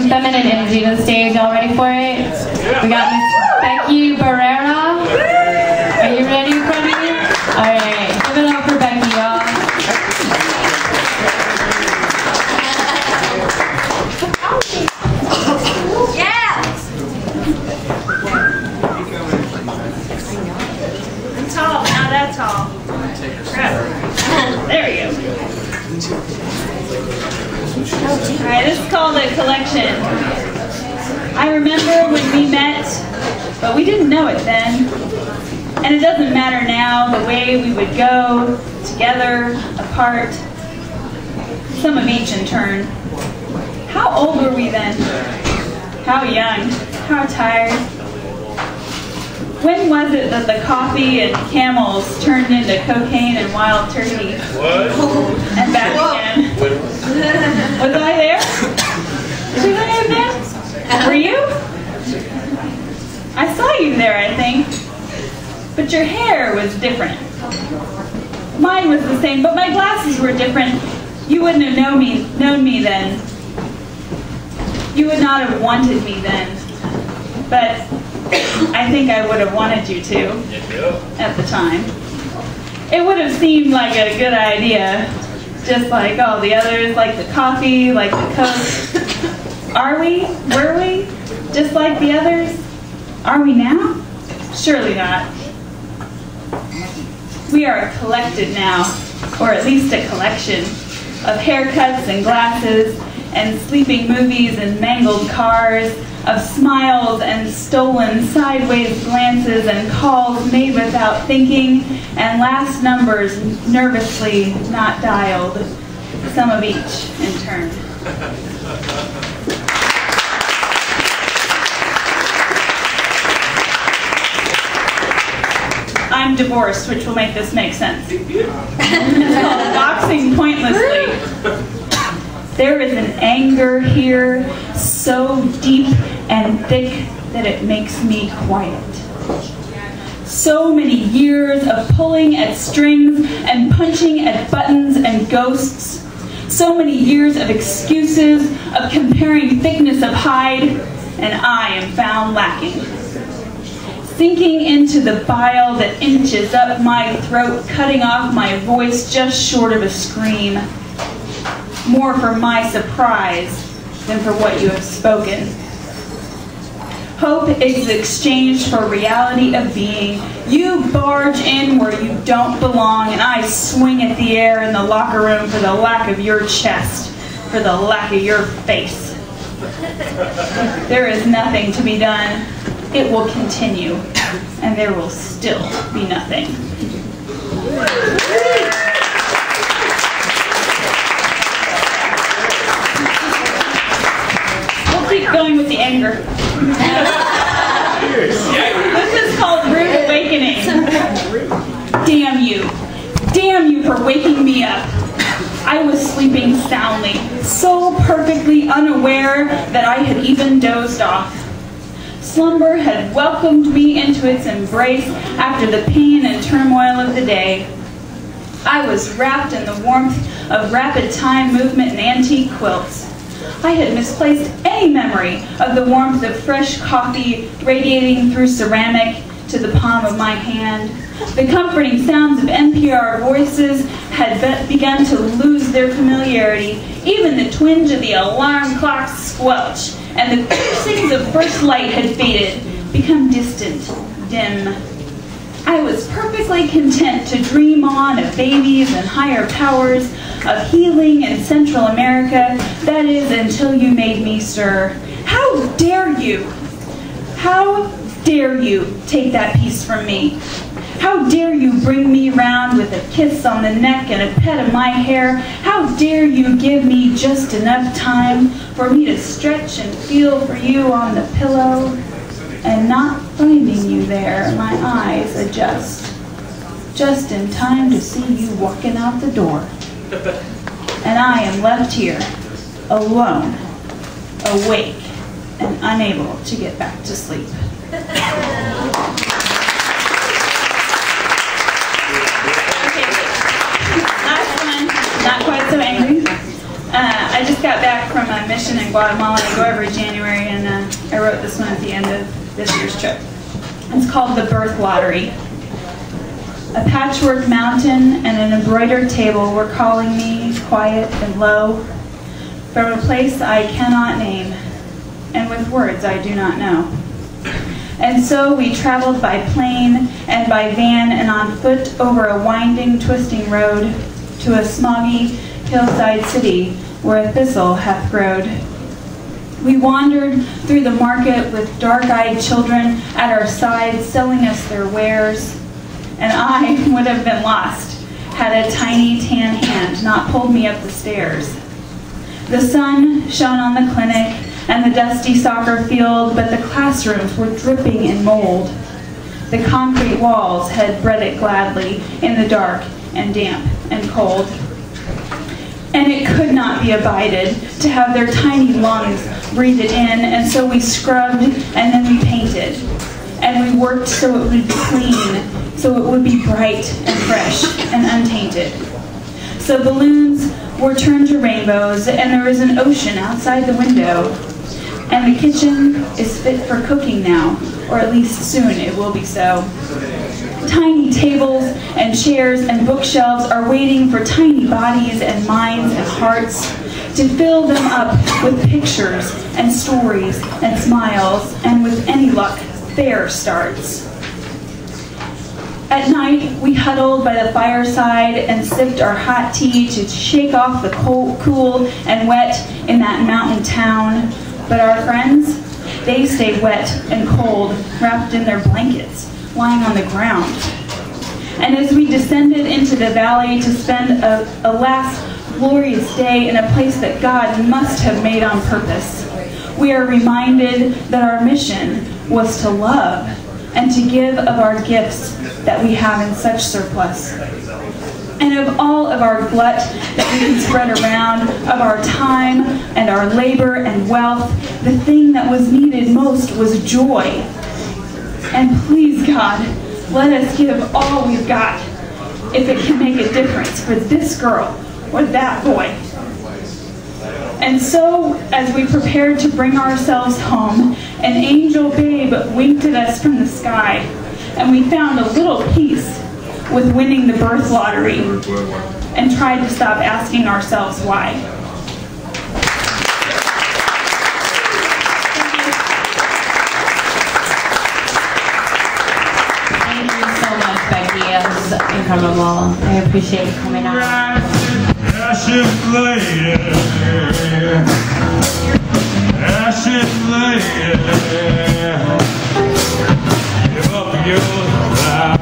some feminine energy to the stage. Y'all ready for it? We got Miss Becky Barrera. Are you ready in front of me? Alright, give it up for Becky, y'all. Yeah! I'm tall, but not that tall. There we go. Alright, this is called a collection. I remember when we met, but we didn't know it then. And it doesn't matter now the way we would go, together, apart, some of each in turn. How old were we then? How young? How tired? When was it that the coffee and camels turned into cocaine and wild turkey? What? And back again. Was I there? Was I there? Were you? I saw you there, I think. But your hair was different. Mine was the same, but my glasses were different. You wouldn't have known me then. You would not have wanted me then. But I think I would have wanted you to at the time. It would have seemed like a good idea, just like all the others, like the coffee, like the Coke. Are we? Were we? Just like the others? Are we now? Surely not. We are collected now, or at least a collection, of haircuts and glasses, and sleeping movies and mangled cars, of smiles and stolen sideways glances and calls made without thinking, and last numbers nervously not dialed, some of each in turn. I'm divorced, which will make this make sense. It's called boxing pointlessly. There is an anger here so deep and thick that it makes me quiet. So many years of pulling at strings and punching at buttons and ghosts. So many years of excuses, of comparing thickness of hide, and I am found lacking. Sinking into the bile that inches up my throat, cutting off my voice just short of a scream. More for my surprise than for what you have spoken. Hope is exchanged for reality of being. You barge in where you don't belong, and I swing at the air in the locker room for the lack of your chest, for the lack of your face. There is nothing to be done. It will continue, and there will still be nothing. We'll keep going with the anger. This is called Rude Awakening. Damn you. Damn you for waking me up. I was sleeping soundly, so perfectly unaware that I had even dozed off. Slumber had welcomed me into its embrace after the pain and turmoil of the day. I was wrapped in the warmth of rapid time movement and antique quilts. I had misplaced any memory of the warmth of fresh coffee radiating through ceramic to the palm of my hand. The comforting sounds of NPR voices had begun to lose their familiarity. Even the twinge of the alarm clock's squelch and the piercings of first light had faded, become distant, dim. I was perfectly content to dream on of babies and higher powers, of healing in Central America, that is, until you made me stir. How dare you? How dare you take that piece from me? How dare you bring me round with a kiss on the neck and a pet of my hair? How dare you give me just enough time for me to stretch and feel for you on the pillow? And not finding you there, my eyes adjust, just in time to see you walking out the door. And I am left here, alone, awake, and unable to get back to sleep. Not quite so angry. I just got back from a mission in in Guatemala. I go every January, and I wrote this one at the end of this year's trip. It's called The Birth Lottery. A patchwork mountain and an embroidered table were calling me, quiet and low, from a place I cannot name, and with words I do not know. And so we traveled by plane and by van and on foot over a winding, twisting road to a smoggy hillside city where a thistle hath growed. We wandered through the market with dark-eyed children at our sides selling us their wares, and I would have been lost had a tiny tan hand not pulled me up the stairs. The sun shone on the clinic and the dusty soccer field, but the classrooms were dripping in mold. The concrete walls had bred it gladly in the dark and damp and cold. And it could not be abided to have their tiny lungs breathe it in, and so we scrubbed and then we painted. And we worked so it would be clean, so it would be bright and fresh and untainted. So balloons were turned to rainbows, and there is an ocean outside the window. And the kitchen is fit for cooking now, or at least soon it will be so. Tiny tables and chairs and bookshelves are waiting for tiny bodies and minds and hearts to fill them up with pictures and stories and smiles, and with any luck, fair starts. At night, we huddled by the fireside and sipped our hot tea to shake off the cool and wet in that mountain town. But our friends, they stayed wet and cold, wrapped in their blankets, lying on the ground. And as we descended into the valley to spend a last glorious day in a place that God must have made on purpose, we are reminded that our mission was to love and to give of our gifts that we have in such surplus. And of all of our glut that we can spread around, of our time and our labor and wealth, the thing that was needed most was joy. And please, God, let us give all we've got if it can make a difference for this girl or that boy. And so, as we prepared to bring ourselves home, an angel babe winked at us from the sky, and we found a little peace with winning the birth lottery and tried to stop asking ourselves why. Thank you so much, Becky. It was incredible. I appreciate you coming out. Ashes lady, ashes lady, give up your vow.